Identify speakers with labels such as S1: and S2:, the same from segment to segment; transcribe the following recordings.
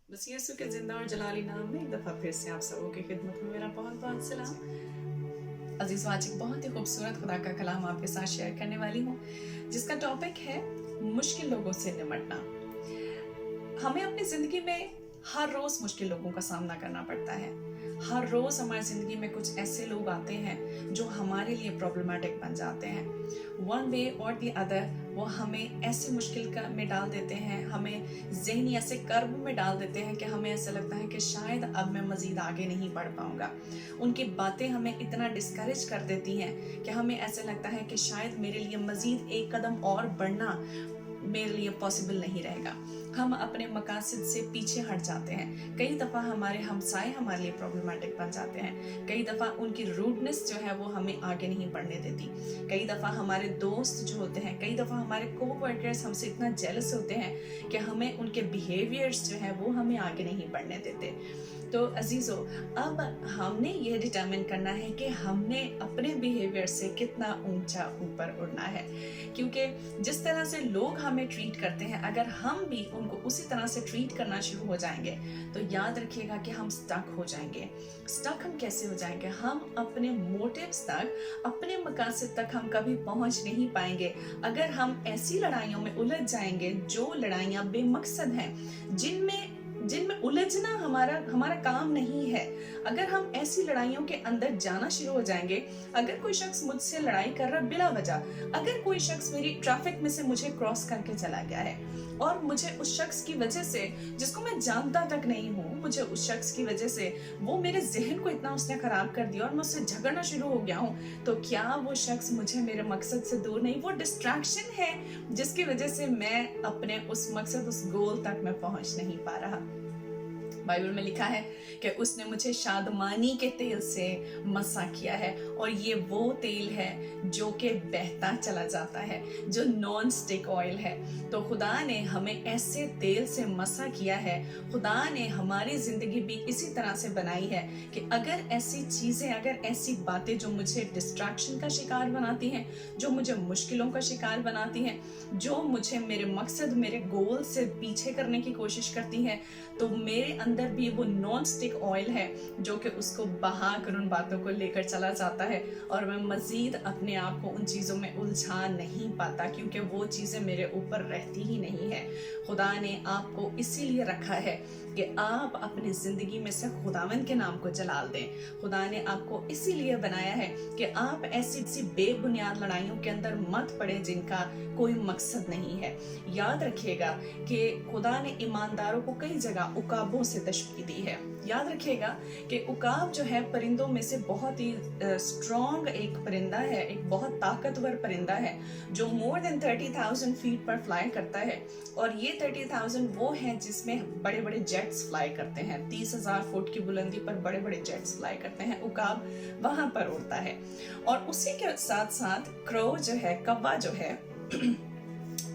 S1: बस यीशु के जिंदा और जलाली नाम में एक दफ़ा फिर से आप सबों की खिदमत में मेरा बहुत बहुत सलाम। अजीज आज एक बहुत ही खूबसूरत खुदा का कलाम आपके साथ शेयर करने वाली हूँ, जिसका टॉपिक है मुश्किल लोगों से निपटना। हमें अपनी ज़िंदगी में हर रोज़ मुश्किल लोगों का सामना करना पड़ता है। हर रोज़ हमारी ज़िंदगी में कुछ ऐसे लोग आते हैं जो हमारे लिए प्रॉब्लमेटिक बन जाते हैं। वन वे और दी अदर वो हमें ऐसी मुश्किल में डाल देते हैं, हमें ज़हनी ऐसे कर्ब में डाल देते हैं कि हमें ऐसा लगता है कि शायद अब मैं मज़ीद आगे नहीं बढ़ पाऊँगा। उनकी बातें हमें इतना डिस्करेज कर देती हैं कि हमें ऐसा लगता है कि शायद मेरे लिए मज़ीद एक कदम और बढ़ना मेरे लिए पॉसिबल नहीं रहेगा। हम अपने मकासद से पीछे हट जाते हैं। कई दफ़ा हमारे हमसाए हमारे लिए प्रॉब्लमेटिक बन जाते हैं। कई दफ़ा उनकी रूडनेस जो है वो हमें आगे नहीं बढ़ने देती। कई दफ़ा हमारे दोस्त जो होते हैं, कई दफ़ा हमारे कोवर्कर्स हमसे इतना जेलस होते हैं कि हमें उनके बिहेवियर्स जो है वो हमें आगे नहीं बढ़ने देते। तो अजीज़ों, अब हमने ये डिटर्मिन करना है कि हमने अपने बिहेवियर से कितना ऊंचा ऊपर उड़ना है, क्योंकि जिस तरह से लोग हमें ट्रीट करते हैं, अगर हम भी उनको उसी तरह से ट्रीट करना शुरू हो जाएंगे तो याद रखिएगा कि हम स्टक हो जाएंगे। स्टक हम कैसे हो जाएंगे? हम अपने मोटिव्स तक, अपने मकासद तक हम कभी पहुंच नहीं पाएंगे अगर हम ऐसी लड़ाइयों में उलझ जाएंगे जो लड़ाइयाँ बेमकसद हैं, जिनमें उलझना हमारा काम नहीं है। अगर हम ऐसी लड़ाइयों के अंदर जाना शुरू हो जाएंगे, अगर कोई शख्स मुझसे लड़ाई कर रहा बिला वजह, अगर कोई शख्स मेरी ट्रैफिक में से मुझे क्रॉस करके चला गया है और मुझे उस शख्स की वजह से, जिसको मैं जानता तक नहीं हूँ, मुझे उस शख्स की वजह से वो मेरे जहन को इतना उसने खराब कर दिया और मैं उससे झगड़ना शुरू हो गया हूँ, तो क्या वो शख्स मुझे मेरे मकसद से दूर नहीं, वो डिस्ट्रैक्शन है जिसकी वजह से मैं अपने उस मकसद, उस गोल तक मैं पहुंच नहीं पा रहा। बाइबल में लिखा है कि उसने मुझे शादमानी के तेल से मसा किया है, और ये वो तेल है जो कि बहता चला जाता है, जो नॉन स्टिक ऑयल है। तो खुदा ने हमें ऐसे तेल से मसा किया है। खुदा ने हमारी ज़िंदगी भी इसी तरह से बनाई है कि अगर ऐसी चीज़ें, अगर ऐसी बातें जो मुझे डिस्ट्रैक्शन का शिकार बनाती हैं, जो मुझे मुश्किलों का शिकार बनाती हैं, जो मुझे मेरे मकसद, मेरे गोल से पीछे करने की कोशिश करती हैं, तो मेरे अंदर भी वो नॉन स्टिक ऑयल है जो कि उसको बहा कर उन बातों को लेकर चला जाता है, और मैं मजीद अपने आप को उन चीज़ों में उलझा नहीं पाता, क्योंकि वो चीज़ें मेरे ऊपर रहती ही नहीं है। खुदा ने आपको इसीलिए रखा है कि आप अपनी ज़िंदगी में से खुदावंद के नाम को जलाल दें। खुदा ने आपको इसीलिए बनाया है कि आप ऐसी बेबुनियाद लड़ाइयों के अंदर मत पड़े जिनका कोई मकसद नहीं है। याद रखिएगा कि खुदा ने ईमानदारों को कई जगह उकाबों से तशबीह दी है। याद रखिएगा कि उकाब जो है परिंदों में से बहुत ही स्ट्रॉन्ग एक परिंदा है, एक बहुत ताकतवर परिंदा है जो मोर देन 30,000 फीट पर फ्लाई करता है। और ये 30,000 वो है जिसमें बड़े बड़े जेट्स फ्लाई करते हैं। 30,000 फुट की बुलंदी पर बड़े बड़े जेट्स फ्लाई करते हैं। उकाब वहां पर उड़ता है। और उसी के साथ साथ क्रो जो है, कौवा जो है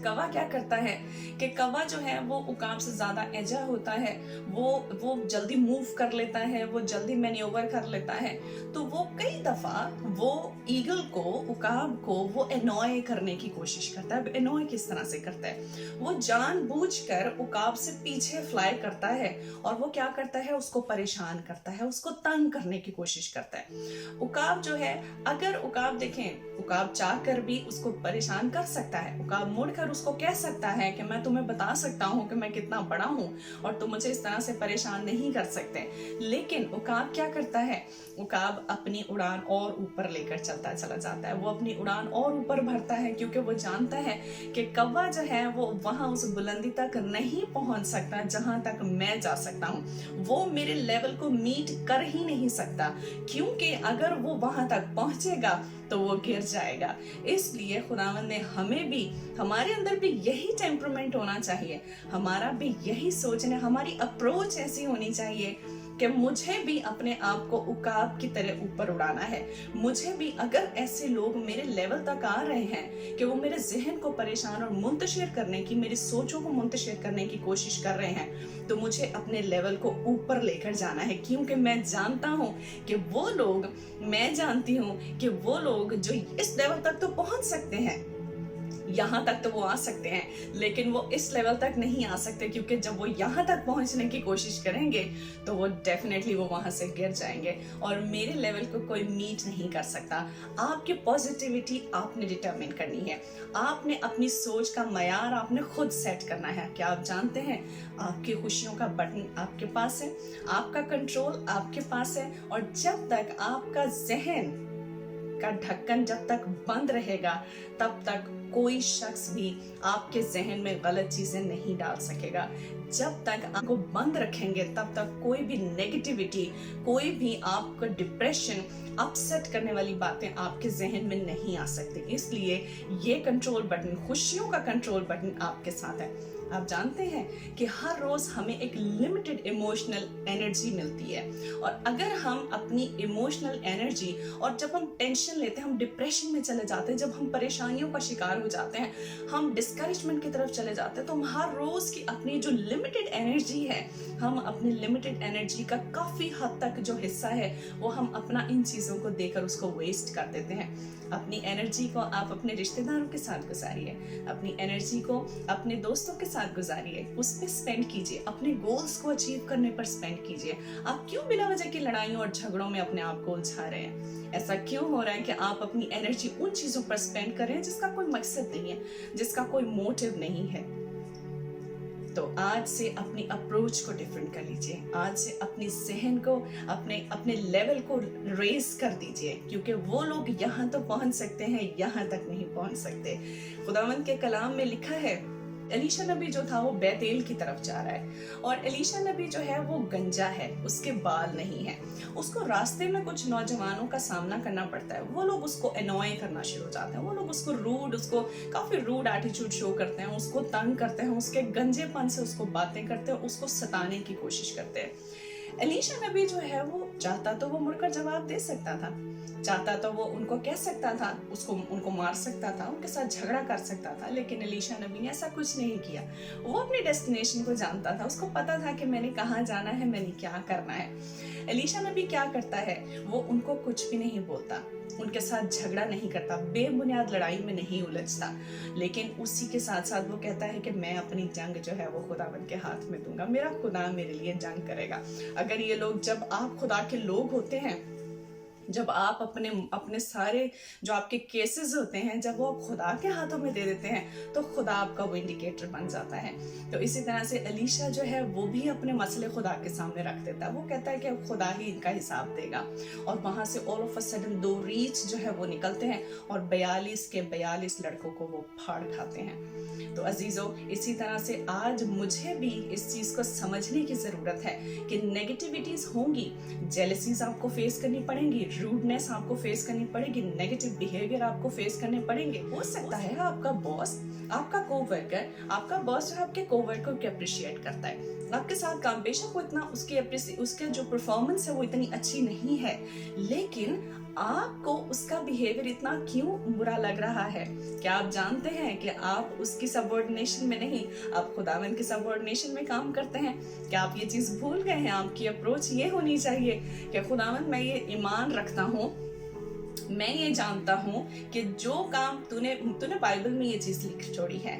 S1: कौवा क्या करता है कि कौवा जो है वो उकाब से ज्यादा एजा होता है, वो जल्दी मूव कर लेता है, वो जल्दी मैन्योवर कर लेता है। तो वो कई दफा वो ईगल को, उकाब को वो एनॉय करने की कोशिश करता है। एनॉय किस तरह से करता है? वो जानबूझकर उकाब से पीछे फ्लाई करता है और वो क्या करता है, उसको परेशान करता है, उसको तंग करने की कोशिश करता है। उकाब जो है, अगर उकाब देखें, उकाब चाह कर भी उसको परेशान कर सकता है। उकाब मुड़कर उसको कह सकता है कि मैं तुम्हें बता सकता हूँ कि मैं कितना बड़ा हूँ और तुम मुझे इस तरह से परेशान नहीं कर सकते। लेकिन उकाब क्या करता है? उकाब अपनी उड़ान और ऊपर लेकर चलता चला जाता है। वो अपनी उड़ान और ऊपर भरता है, क्योंकि वो जानता है कि कौवा जो है वो वहां उस बुलंदी तक नहीं पहुंच सकता जहां तक मैं जा सकता हूँ। वो मेरे लेवल को मीट कर ही नहीं सकता, क्योंकि अगर वो वहां तक पहुंचेगा तो वो गिर जाएगा। इसलिए खुदावंद ने हमें भी, हमारे अंदर भी यही टेम्परामेंट होना चाहिए, हमारा भी यही सोचना, हमारी अप्रोच ऐसी होनी चाहिए कि मुझे भी अपने आप को उकाब की तरह ऊपर उड़ाना है। मुझे भी, अगर ऐसे लोग मेरे लेवल तक आ रहे हैं कि वो मेरे जहन को परेशान और मुंतशिर करने की, मेरी सोचों को मुंतशिर करने की कोशिश कर रहे हैं, तो मुझे अपने लेवल को ऊपर लेकर जाना है, क्योंकि मैं जानता हूँ कि वो लोग, मैं जानती हूँ कि वो लोग जो इस लेवल तक तो पहुंच सकते हैं, यहाँ तक तो वो आ सकते हैं, लेकिन वो इस लेवल तक नहीं आ सकते, क्योंकि जब वो यहाँ तक पहुँचने की कोशिश करेंगे तो वो डेफिनेटली वो वहाँ से गिर जाएंगे और मेरे लेवल को कोई मीट नहीं कर सकता। आपकी पॉजिटिविटी आपने डिटरमिन करनी है, आपने अपनी सोच का मयार आपने खुद सेट करना है। क्या आप जानते हैं, आपकी खुशियों का बटन आपके पास है, आपका कंट्रोल आपके पास है, और जब तक आपका जहन का ढक्कन जब तक बंद रहेगा तब तक कोई शख्स भी आपके जहन में गलत चीजें नहीं डाल सकेगा। जब तक आपको बंद रखेंगे तब तक कोई भी नेगेटिविटी, कोई भी आपको डिप्रेशन, अपसेट करने वाली बातें आपके जहन में नहीं आ सकती। इसलिए ये कंट्रोल बटन, खुशियों का कंट्रोल बटन आपके साथ है। आप जानते हैं कि हर रोज हमें एक लिमिटेड इमोशनल एनर्जी मिलती है, और अगर हम अपनी इमोशनल एनर्जी, और जब हम टेंशन लेते हैं, हम डिप्रेशन में चले जाते हैं, जब हम परेशानियों का शिकार हो जाते हैं, हम डिस्करेजमेंट की तरफ चले जाते हैं, तो हम हर रोज की अपनी जो लिमिटेड एनर्जी है, हम अपनी लिमिटेड एनर्जी का काफी हद तक जो हिस्सा है वो हम अपना इन चीजों को देकर उसको वेस्ट कर देते हैं। अपनी एनर्जी को आप अपने रिश्तेदारों के साथ गुजारिए, अपनी एनर्जी को अपने दोस्तों के साथ गुजारिए, उस पर स्पेंड कीजिए, अपने गोल्स को अचीव करने पर स्पेंड कीजिए। आप क्यों बिना वजह की लड़ाइयों और झगड़ों में अपने आप को उलझा रहे हैं? ऐसा क्यों हो रहा है कि आप अपनी एनर्जी उन चीजों पर स्पेंड कर रहे हैं जिसका कोई मकसद नहीं है, जिसका कोई मोटिव नहीं है? तो आज से अपनी अप्रोच को डिफरेंट कर लीजिए, आज से अपनी जहन को, अपने लेवल को रेस कर दीजिए, क्योंकि वो लोग यहाँ तो पहुंच सकते हैं, यहाँ तक नहीं पहुंच सकते। खुदावंद के कलाम में लिखा है, एलीशा नबी जो था वो बैतेल की तरफ जा रहा है, और एलीशा नबी जो है वो गंजा है, उसके बाल नहीं है। उसको रास्ते में कुछ नौजवानों का सामना करना पड़ता है, वो लोग उसको एनॉय करना शुरू हो जाते हैं, वो लोग उसको काफी रूड एटीट्यूड शो करते हैं, उसको तंग करते हैं, उसके गंजेपन से उसको बातें करते हैं, उसको सताने की कोशिश करते हैं। एलीशा नबी जो है वो चाहता तो वो मुड़कर जवाब दे सकता था, चाहता तो वो उनको कह सकता था, उनको मार सकता था, उनके साथ झगड़ा कर सकता था, लेकिन एलीशा नबी ने ऐसा कुछ नहीं किया। वो अपनी डेस्टिनेशन को जानता था, उसको पता था कि मैंने कहाँ जाना है, मैंने क्या करना है। एलीशा नबी क्या करता है, वो उनको कुछ भी नहीं बोलता, उनके साथ झगड़ा नहीं करता, बेबुनियाद लड़ाई में नहीं उलझता, लेकिन उसी के साथ साथ वो कहता है कि मैं अपनी जंग जो है वो खुदावंद के हाथ में दूंगा, मेरा खुदा मेरे लिए जंग करेगा। अगर ये लोग, जब आप खुदा के लोग होते हैं, जब आप अपने सारे जो आपके केसेस होते हैं, जब वो आप खुदा के हाथों में दे देते हैं, तो खुदा आपका वो इंडिकेटर बन जाता है। तो इसी तरह से एलीशा जो है वो भी अपने मसले खुदा के सामने रख देता है, वो कहता है कि अब खुदा ही इनका हिसाब देगा। और वहां से ऑल ऑफ अ सडन 2 रीछ जो है वो निकलते हैं, और 42 के 42 लड़कों को वो फाड़ खाते हैं। तो अजीजों, इसी तरह से आज मुझे भी इस चीज को समझने की जरूरत है कि नेगेटिविटीज होंगी, जेलसीज आपको फेस करनी पड़ेंगी, रूडनेस आपको फेस करनी पड़ेगी, नेगेटिव बिहेवियर आपको फेस करने पड़ेंगे। हो सकता है आपका बॉस, आपका कोवर्कर, आपका बॉस जो आपके कोवर्कर को अप्रिशिएट करता है, आपके साथ काम पेशा को इतना उसके जो परफॉर्मेंस है वो इतनी अच्छी नहीं है, लेकिन आपको उसका बिहेवियर इतना क्यों बुरा लग रहा है? क्या आप जानते हैं कि आप उसकी सबऑर्डिनेशन में नहीं, आप खुदावंद की सबऑर्डिनेशन में काम करते हैं? क्या आप ये चीज भूल गए हैं? आपकी अप्रोच ये होनी चाहिए कि खुदावंद, मैं ये ईमान रखता हूँ, मैं ये जानता हूँ कि जो काम तूने बाइबल में ये चीज लिख छोड़ी है,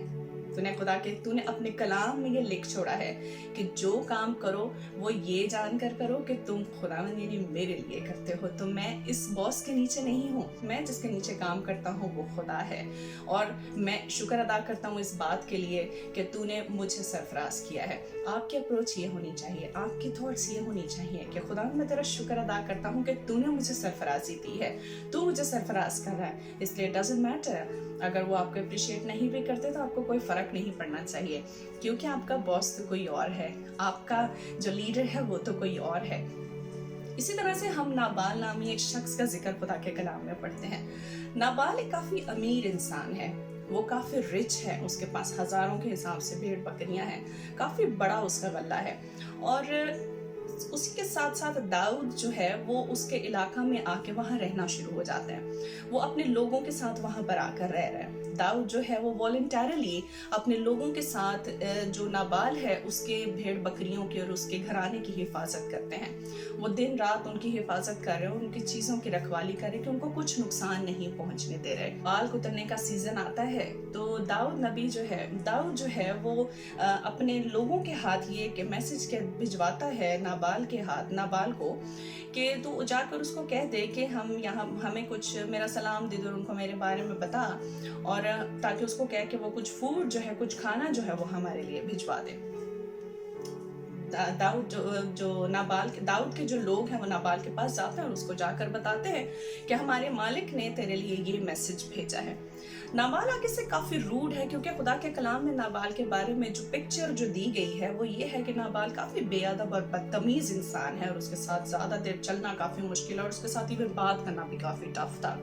S1: तूने अपने कलाम में ये लिख छोड़ा है कि जो काम करो वो ये जानकर करो कि तुम खुदावंद यानी मेरे लिए करते हो। तो मैं इस बॉस के नीचे नहीं हूँ, मैं जिसके नीचे काम करता हूँ वो खुदा है, और मैं शुक्र अदा करता हूँ इस बात के लिए कि तूने मुझे सरफराज किया है। आपकी अप्रोच ये होनी चाहिए, आपकी थॉट्स ये होनी चाहिए कि खुदा, मैं तेरा शुक्र अदा करता हूँ कि तूने मुझे सरफराजी दी है, तू मुझे सरफराज कर रहा है, इसलिए डजंट मैटर अगर वो आपको अप्रिशिएट नहीं भी करते तो आपको कोई फर्क नहीं पड़ना चाहिए, क्योंकि आपका बॉस तो कोई और है, आपका जो लीडर है वो तो कोई और है। इसी तरह से हम नाबाल नामी एक शख्स का जिक्र खुदा के कलाम में पढ़ते हैं। नाबाल एक काफी अमीर इंसान है, वो काफी रिच है, उसके पास हजारों के हिसाब से भेड़ बकरियां हैं, काफी बड़ा उसका गल्ला है, और उसी के साथ साथ दाऊद जो है वो उसके इलाका में आके वहाँ रहना शुरू हो जाता है। वो अपने लोगों के साथ वहाँ पर आकर रह रहा है। दाऊद जो है वो वॉलंटरली अपने लोगों के साथ जो नाबाल है उसके भेड़ बकरियों की और उसके घराने की हिफाजत करते हैं। वो दिन रात उनकी हिफाजत कर रहे हैं, उनकी चीज़ों की रखवाली कर रहे हैं कि उनको कुछ नुकसान नहीं पहुंचने दे रहे। बाल कुतरने का सीजन आता है तो दाऊद जो है वो अपने लोगों के हाथ ये कि मैसेज के भिजवाता है नाबाल को कि तू जाकर उसको कह दे कि हमें कुछ मेरा सलाम दे दो, उनको मेरे बारे में बता, और ताकि उसको कह के वो कुछ फूड जो है, कुछ खाना जो है वो हमारे लिए भिजवा दे। दाऊद के जो लोग हैं वो नाबाल के पास जाते हैं और उसको जाकर बताते हैं कि हमारे मालिक ने तेरे लिए ये मैसेज भेजा है। नाबाल आगे से काफी रूड है, क्योंकि खुदा के कलाम में नाबाल के बारे में जो पिक्चर जो दी गई है वो ये है कि नाबाल काफी बेअदब और बदतमीज इंसान है, और उसके साथ ज्यादा देर चलना काफी मुश्किल है, और उसके साथ इवन बात करना भी काफी टफ था,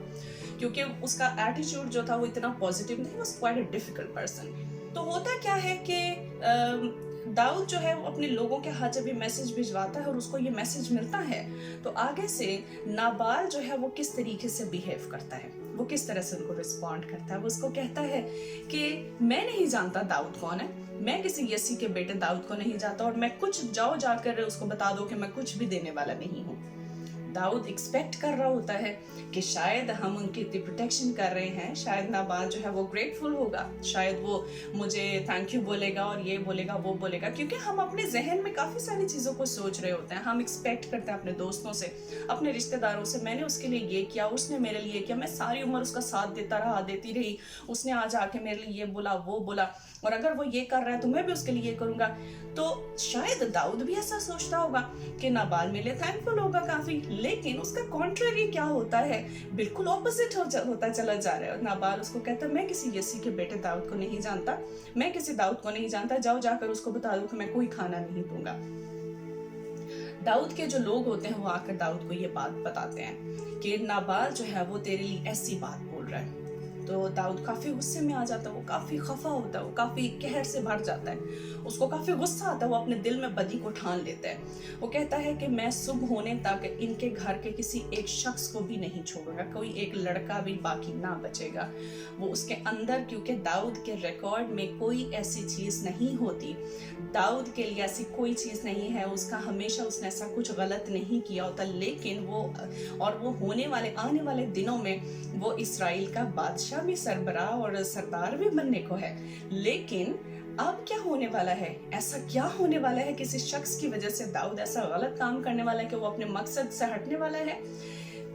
S1: क्योंकि उसका एटीट्यूड जो था वो इतना पॉजिटिव नहीं, was quite a difficult person. तो होता क्या है कि दाऊद जो है वो अपने लोगों के हाथ जब ये मैसेज भिजवाता है और उसको ये मैसेज मिलता है, तो आगे से नाबाल जो है वो किस तरीके से बिहेव करता है, वो किस तरह से उनको रिस्पॉन्ड करता है। वो उसको कहता है कि मैं नहीं जानता दाऊद कौन है, मैं किसी यसी के बेटे दाऊद को नहीं जानता, और मैं कुछ जाकर उसको बता दो कि मैं कुछ भी देने वाला नहीं हूँ। दाऊद एक्सपेक्ट कर रहा होता है कि शायद हम उनकी इतनी प्रोटेक्शन कर रहे हैं, शायद नाबाल जो है वो ग्रेटफुल होगा, शायद वो मुझे थैंक यू बोलेगा और ये बोलेगा वो बोलेगा, क्योंकि हम अपने जहन में काफ़ी सारी चीज़ों को सोच रहे होते हैं। हम एक्सपेक्ट करते हैं अपने दोस्तों से, अपने रिश्तेदारों से, मैंने उसके लिए ये किया, उसने मेरे लिए किया, मैं सारी उम्र उसका साथ देती रही, उसने आज आके मेरे लिए ये बोला वो बोला, और अगर वो ये कर रहा है तो मैं भी उसके लिए ये करूँगा। तो शायद दाऊद भी ऐसा सोचता होगा कि नाबाल मेरे लिए थैंकफुल होगा काफ़ी, लेकिन उसका कॉन्ट्ररी क्या होता है, बिल्कुल ऑपोजिट होता चला जा रहा है। नाबाल उसको कहता है मैं किसी यसी के बेटे दाऊद को नहीं जानता, मैं किसी दाऊद को नहीं जानता, जाओ जाकर उसको बता दो कि मैं कोई खाना नहीं दूंगा। दाऊद के जो लोग होते हैं वो आकर दाऊद को ये बात बताते हैं कि नाबाल जो है वो तेरे लिए ऐसी बात बोल रहा है। तो दाऊद काफी गुस्से में आ जाता है, वो काफी खफा होता है, वो काफी कहर से भर जाता है, उसको काफी गुस्सा आता है, वो अपने दिल में बदी को ठान लेता है। वो कहता है कि मैं सुबह होने तक इनके घर के किसी एक शख्स को भी नहीं छोड़ूंगा, कोई एक लड़का भी बाकी ना बचेगा। वो उसके अंदर, क्योंकि दाऊद के रिकॉर्ड में कोई ऐसी चीज नहीं होती, दाऊद के लिए ऐसी कोई चीज नहीं है, उसका हमेशा उसने ऐसा कुछ गलत नहीं किया होता, लेकिन वो आने वाले दिनों में वो इस्राएल का बादशाह भी, सरबराह और सरदार भी बनने को है। लेकिन अब क्या होने वाला है, ऐसा क्या होने वाला है, किसी शख्स की वजह से दाऊद ऐसा गलत काम करने वाला है कि वो अपने मकसद से हटने वाला है।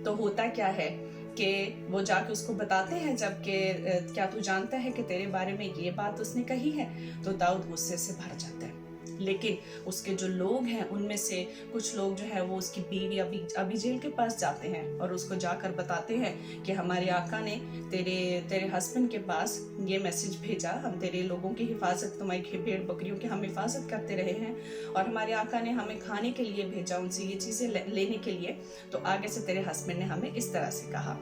S1: तो होता क्या है कि वो जाके उसको बताते हैं, जबकि क्या तू जानता है कि तेरे बारे में ये बात उसने कही है। तो दाऊद गुस्से से भर जाता है, लेकिन उसके जो लोग हैं उनमें से कुछ लोग जो है वो उसकी बीवी अबीजेल के पास जाते हैं और उसको जाकर बताते हैं कि हमारे आका ने तेरे हस्बैंड के पास ये मैसेज भेजा, हम तेरे लोगों की हिफाजत, तुम्हारी भेड़ बकरियों की हम हिफाजत करते रहे हैं, और हमारे आका ने हमें खाने के लिए भेजा, उनसे ये चीज़ें लेने के लिए। तो आगे से तेरे हस्बैंड ने हमें इस तरह से कहा।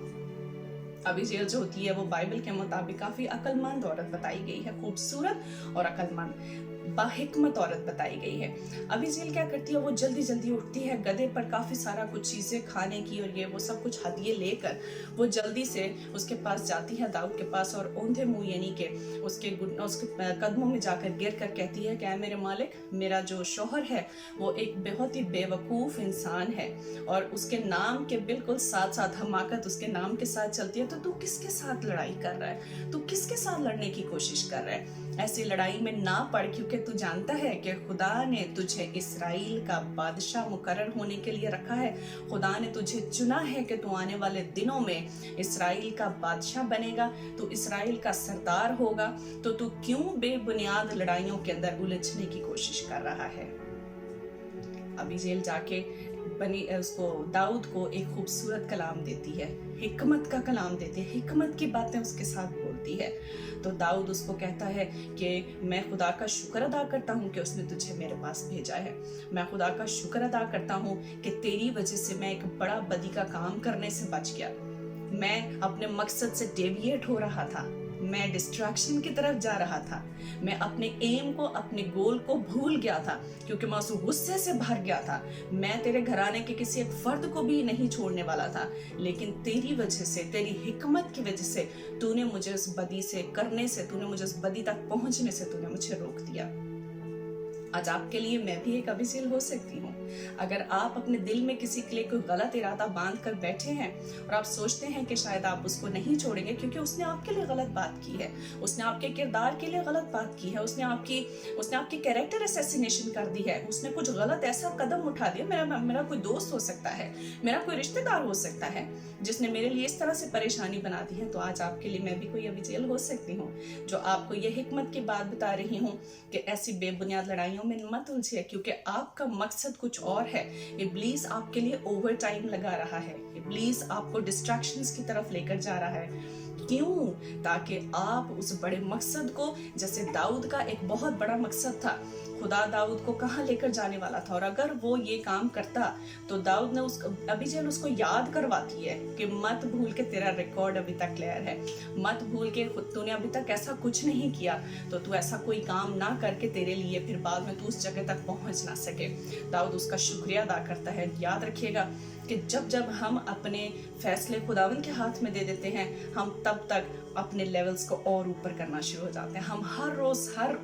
S1: अबीजेल जो होती है वो बाइबल के मुताबिक काफी अक्लमंद औरत बताई गई है, खूबसूरत और अक्लमंद बाहिकमत औरत बताई गई है। अबीजेल क्या करती है, वो जल्दी जल्दी उठती है, गधे पर काफी सारा कुछ चीजें खाने की और ये वो सब कुछ हदिये लेकर वो जल्दी से उसके पास जाती है, दाऊद के पास, और औंधे मुंह यानी कि उसके कदमों में जाकर गिर कर कहती है कि ऐ मेरे मालिक, मेरा जो शौहर है वो एक बहुत ही बेवकूफ इंसान है, और उसके नाम के बिल्कुल साथ साथ हमाकत उसके नाम के साथ चलती है। तो तू किसके साथ लड़ाई कर रहा है, तू किसके साथ लड़ने की कोशिश कर रहा है, ऐसी लड़ाई में ना पड़, क्योंकि तू जानता है कि खुदा ने तुझे इस्राएल का बादशाह मुकर्रर होने के लिए रखा है, खुदा ने तुझे चुना है कि तू आने वाले दिनों में इस्राएल का बादशाह बनेगा, तू इस्राएल का सरदार होगा, तो तू क्यों बेबुनियाद लड़ाइयों के अंदर उलझने की कोशिश कर रहा है। अबीजेल जाके उसको दाऊद को एक खूबसूरत कलाम देती है, हिकमत का कलाम देती है, हिकमत की बातें उसके साथ बोलती है। तो दाऊद उसको कहता है कि मैं खुदा का शुक्र अदा करता हूँ कि उसने तुझे मेरे पास भेजा है, मैं खुदा का शुक्र अदा करता हूँ कि तेरी वजह से मैं एक बड़ा बदी का काम करने से बच गया, मैं अपने मकसद से डेविएट हो रहा था, میں ڈسٹریکشن کی طرف جا رہا تھا. میں اپنے ایم کو, اپنے گول کو بھول گیا تھا کیونکہ میں اس غصے سے بھر گیا تھا. میں تیرے گھرانے کے کسی ایک فرد کو بھی نہیں چھوڑنے والا تھا, لیکن تیری وجہ سے, تیری حکمت کی وجہ سے تو نے مجھے اس بدی سے کرنے سے, تو نے مجھے اس بدی تک پہنچنے سے تو نے مجھے روک دیا. آج آپ کے لیے میں بھی ایک ابیجیل ہو سکتی ہوں. اگر آپ اپنے دل میں کسی کے لیے کوئی غلط ارادہ باندھ کر بیٹھے ہیں اور آپ سوچتے ہیں کہ شاید آپ اس کو نہیں چھوڑیں گے کیونکہ اس نے آپ کے لیے غلط بات کی ہے, اس نے آپ کے کردار کے لیے غلط بات کی ہے, اس نے آپ کی کیریکٹر اسیسینیشن کر دی ہے, اس نے کچھ غلط ایسا قدم اٹھا دیا. میرا کوئی دوست ہو سکتا ہے, میرا کوئی رشتہ دار ہو سکتا ہے جس نے میرے لیے اس طرح سے پریشانی بنا دی ہے. تو آج آپ کے لیے میں بھی کوئی ابیجیل ہو سکتی ہوں جو آپ کو یہ حکمت کی بات بتا رہی ہوں کہ ایسی بے بنیاد لڑائیوں میں مت الجھے, کیونکہ آپ کا مقصد کچھ اور ہے. ابلیس آپ کے لیے اوور ٹائم لگا رہا ہے, ابلیس آپ کو ڈسٹریکشنز کی طرف لے کر جا رہا ہے. کیوں؟ تاکہ آپ اس بڑے مقصد کو, جیسے داؤد کا ایک بہت بڑا مقصد تھا, خدا داؤد کو کہاں لے کر جانے والا تھا, اور اگر وہ یہ کام کرتا تو داؤد نے ابیجیل اس کو یاد کرواتی ہے کہ مت بھول کے تیرا ریکارڈ ابھی تک کلیئر ہے, مت بھول کے تو نے ابھی تک ایسا کچھ نہیں کیا تو تو ایسا کوئی کام نہ کر کے تیرے لیے پھر بعد میں تو اس جگہ تک پہنچ نہ سکے. داؤد اس کا شکریہ ادا کرتا ہے. یاد رکھیے گا کہ جب ہم اپنے فیصلے خداوند کے ہاتھ میں دے دیتے ہیں, ہم تب تک اپنے لیولز کو اور اوپر کرنا شروع ہو جاتے ہیں. ہم ہر روز ہر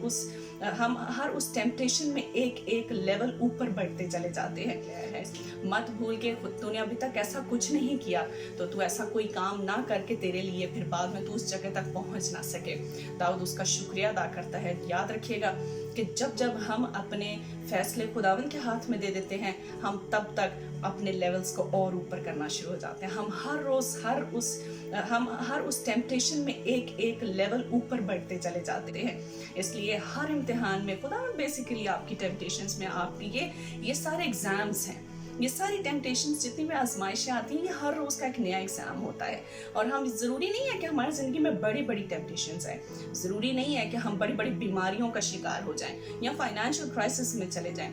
S1: اس ٹیمپٹیشن میں ایک لیول اوپر بڑھتے چلے جاتے ہیں. مت بھول کے تو نے ابھی تک ایسا کچھ نہیں کیا تو تو ایسا کوئی کام نہ کر کے تیرے لیے پھر بعد میں تو اس جگہ تک پہنچ نہ سکے. داؤد اس کا شکریہ ادا کرتا ہے. یاد رکھیے گا کہ جب ہم اپنے فیصلے خداوند کے ہاتھ میں دے دیتے ہیں, ہم تب تک اپنے لیولز کو اور اوپر کرنا شروع ہو جاتے ہیں. ہم ہر روز ہر اس ٹیمپٹیشن میں ایک لیول اوپر بڑھتے چلے جاتے ہیں. اس لیے ہر امتحان میں خداوند بیسیکلی آپ کی ٹیمپٹیشنز میں, آپ کی یہ سارے ایگزامز ہیں, یہ ساری ٹیمپٹیشنز جتنی بھی آزمائشیں آتی ہیں, یہ ہر روز کا ایک نیا ایگزام ہوتا ہے. اور ہم ضروری نہیں ہے کہ ہماری زندگی میں بڑی ٹیمپٹیشنز ہیں, ضروری نہیں ہے کہ ہم بڑی بیماریوں کا شکار ہو جائیں یا فائنینشیل کرائسس میں چلے جائیں.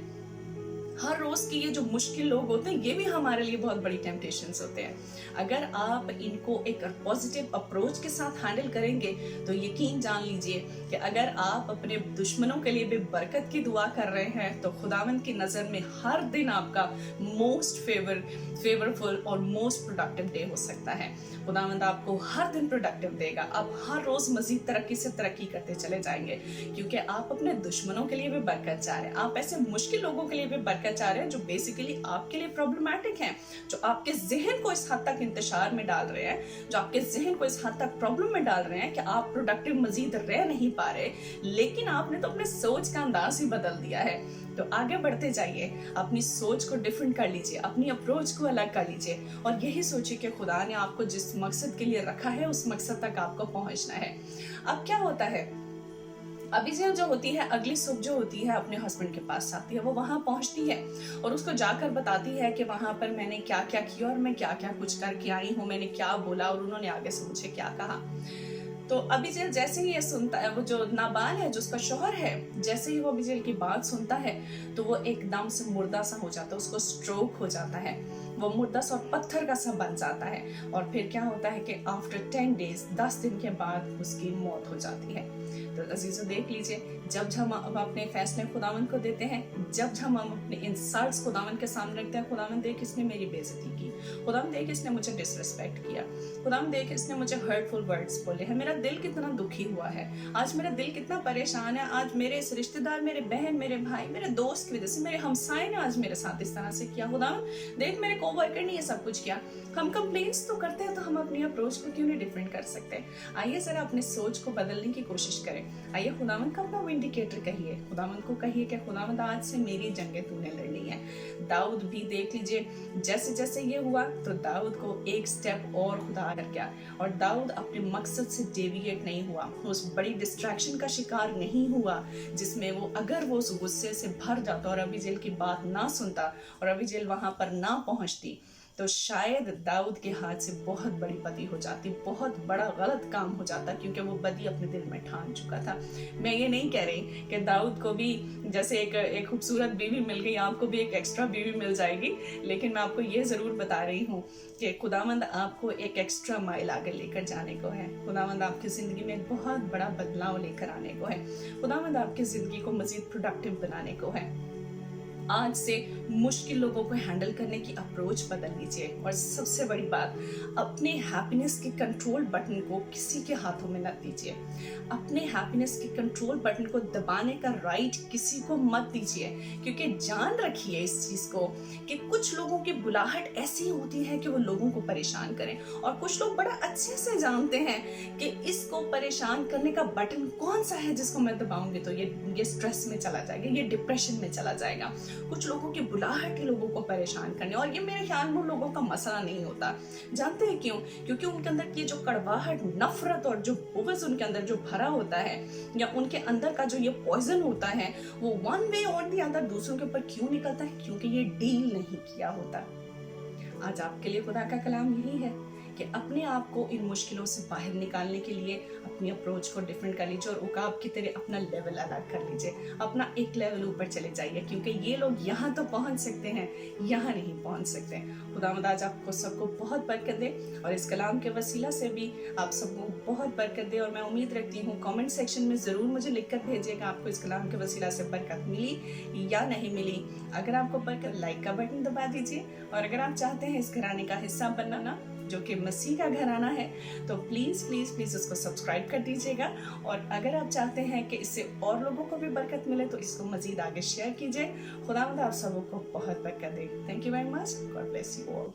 S1: ہر روز کی یہ جو مشکل لوگ ہوتے ہیں, یہ بھی ہمارے لیے بہت بڑی ٹیمپٹیشنز ہوتے ہیں. اگر آپ ان کو ایک پازیٹیو اپروچ کے ساتھ ہینڈل کریں گے تو یقین جان لیجئے کہ اگر آپ اپنے دشمنوں کے لیے بھی برکت کی دعا کر رہے ہیں تو خداوند کی نظر میں ہر دن آپ کا موسٹ فیورفل اور موسٹ پروڈکٹیو ڈے ہو سکتا ہے. خداوند آپ کو ہر دن پروڈکٹیو دے گا. آپ ہر روز مزید ترقی سے ترقی کرتے چلے جائیں گے کیونکہ آپ اپنے دشمنوں کے لیے بھی برکت چاہ رہے ہیں. آپ ایسے مشکل لوگوں کے لیے بھی برکت چاہ رہے ہیں جو بیسیکلی آپ کے لیے پرابلمٹک ہیں, جو آپ کے ذہن کو اس حد تک انتشار میں ڈال رہے ہیں, جو آپ کے ذہن کو اس حد تک پرابلم میں ڈال رہے ہیں کہ آپ پروڈکٹیو مزید رہ نہیں پا رہے, لیکن آپ نے تو اپنے سوچ کا انداز ہی بدل دیا ہے. تو آگے بڑھتے جائیے, اپنی سوچ کو ڈیفرنٹ کر لیجئے, اپنی اپروچ کو الگ کر لیجئے اور یہی سوچیے کہ خدا نے آپ کو جس مقصد کے لیے رکھا ہے اس مقصد تک آپ کو پہنچنا ہے. اب کیا ہوتا ہے, ابیجیل جو ہوتی ہے اگلی صبح جو ہوتی ہے اپنے ہسبینڈ کے پاس آتی ہے, وہ وہاں پہنچتی ہے اور اس کو جا کر بتاتی ہے کہ وہاں پر میں نے کیا کیا کیا اور میں کیا کیا کچھ کر کے آئی ہوں, میں نے کیا بولا اور انہوں نے آگے سے مجھے کیا کہا. تو ابیجیل جیسے ہی یہ سنتا ہے, وہ جو نابال ہے جو اس کا شوہر ہے, جیسے ہی وہ ابیجیل کی بات سنتا ہے تو وہ ایک دم سے مردہ سا ہو جاتا ہے, اس کو سٹروک ہو جاتا ہے, وہ مردہ سا اور پتھر کا سا بن جاتا ہے. اور پھر کیا ہوتا ہے کہ آفٹر 10 days 10 دن کے بعد اس کی موت ہو جاتی ہے. تو عزیزو دیکھ لیجئے, جب ہم اپنے فیصلے خداوند کو دیتے ہیں, جب ہم اپنے انسلٹس خداوند کے سامنے رکھتے ہیں, خداوند دیکھ اس نے میری بے عزتی کی, خداوند دیکھ اس نے مجھے ڈس ریسپیکٹ کیا, خداوند دیکھ اس نے مجھے ہرٹفل ورڈز بولے ہیں, میرا دل کتنا دکھی ہوا ہے, آج میرا دل کتنا پریشان ہے, آج میرے اس رشتہ دار, میرے بہن, میرے بھائی, میرے دوست کی وجہ سے, میرے ہمسائے نے آج میرے ساتھ اس طرح سے کیا, خداوند دیکھ میرے کو ورکر نے یہ سب کچھ کیا. ہم کمپلینس تو کرتے ہیں, تو ہم اپنی اپروچ کو کیوں نہیں ڈیفرنٹ کر سکتے؟ آئیے ذرا اپنے سوچ کو بدلنے کی کوشش کریں. آئیے خداوند کا اپنا ونڈیکیٹر کہیے, خداوند کو کہیے کہ خداوند آج سے میری جنگیں تو نے لڑنی ہے. داؤد بھی دیکھ لیجئے, جیسے جیسے یہ ہوا تو داؤد کو ایک سٹیپ اور خدا کر گیا, اور داؤد اپنے مقصد سے ڈیویٹ نہیں ہوا, اس بڑی ڈسٹریکشن کا شکار نہیں ہوا جس میں وہ اگر وہ اس غصے سے بھر جاتا اور ابیجیل کی بات نہ سنتا اور ابیجیل وہاں پر نہ پہنچتی तो शायद दाऊद के हाथ से बहुत बड़ी बदी हो जाती, बहुत बड़ा गलत काम हो जाता, क्योंकि वो बदी अपने दिल में ठान चुका था। मैं ये नहीं कह रही कि दाऊद को भी जैसे एक खूबसूरत बीवी मिल गई, आपको भी एक एक्स्ट्रा बीवी मिल जाएगी, लेकिन मैं आपको ये ज़रूर बता रही हूँ कि खुदावंद आपको एक एक्स्ट्रा माइल आगे लेकर जाने को है। खुदावंद आपकी ज़िंदगी में एक बहुत बड़ा बदलाव लेकर आने को है। खुदावंद आपकी ज़िंदगी को मज़ीद प्रोडक्टिव बनाने को है। आज से मुश्किल लोगों को हैंडल करने की अप्रोच बदल लीजिए। और सबसे बड़ी बात, अपने हैप्पीनेस के कंट्रोल बटन को किसी के हाथों में न दीजिए। अपने हैप्पीनेस के कंट्रोल बटन को दबाने का राइट किसी को मत दीजिए, क्योंकि जान रखिए इस चीज़ को कि कुछ लोगों की बुलाहट ऐसी होती है कि वो लोगों को परेशान करें, और कुछ लोग बड़ा अच्छे से जानते हैं कि इसको परेशान करने का बटन कौन सा है जिसको मैं दबाऊंगी तो ये स्ट्रेस में चला जाएगा, ये डिप्रेशन में चला जाएगा। कुछ लोगों की बुलाहट ही लोगों को परेशान करने, और ये मेरे ख्याल में लोगों का मसला नहीं होता। जानते हैं क्यों? क्योंकि उनके अंदर की जो कड़वाहट, नफरत और जो बुग़्ज़ उनके अंदर जो भरा होता है, या उनके अंदर का जो ये पॉइजन होता है, वो वन वे और दी अदर दूसरों के ऊपर क्यों निकलता है? क्योंकि ये डील नहीं किया होता। आज आपके लिए खुदा का कलाम यही है कि अपने आप को इन मुश्किलों से बाहर निकालने के लिए अपनी अप्रोच को डिफरेंट कर लीजिए, और उकाब की तरह अपना लेवल अलग कर लीजिए, अपना एक लेवल ऊपर चले जाइए, क्योंकि ये लोग यहाँ तो पहुँच सकते हैं, यहाँ नहीं पहुँच सकते। खुदावंद आज आपको सबको बहुत बरकत दे, और इस कलाम के वसीला से भी आप सबको बहुत बरकत दे। और मैं उम्मीद रखती हूँ कमेंट सेक्शन में ज़रूर मुझे लिखकर भेजिएगा आपको इस कलाम के वसीला से बरकत मिली या नहीं मिली। अगर आपको बरकत, लाइक का बटन दबा दीजिए, और अगर आप चाहते हैं इस घराने का हिस्सा बनना जो कि मसीह का घराना है, तो प्लीज़ प्लीज़ प्लीज़ उसको सब्सक्राइब कर दीजिएगा। और अगर आप चाहते हैं कि इससे और लोगों को भी बरकत मिले तो इसको मज़ीद आगे शेयर कीजिए। खुदावंद आप सबको बहुत बरकत दे। Thank you very much. God bless you all.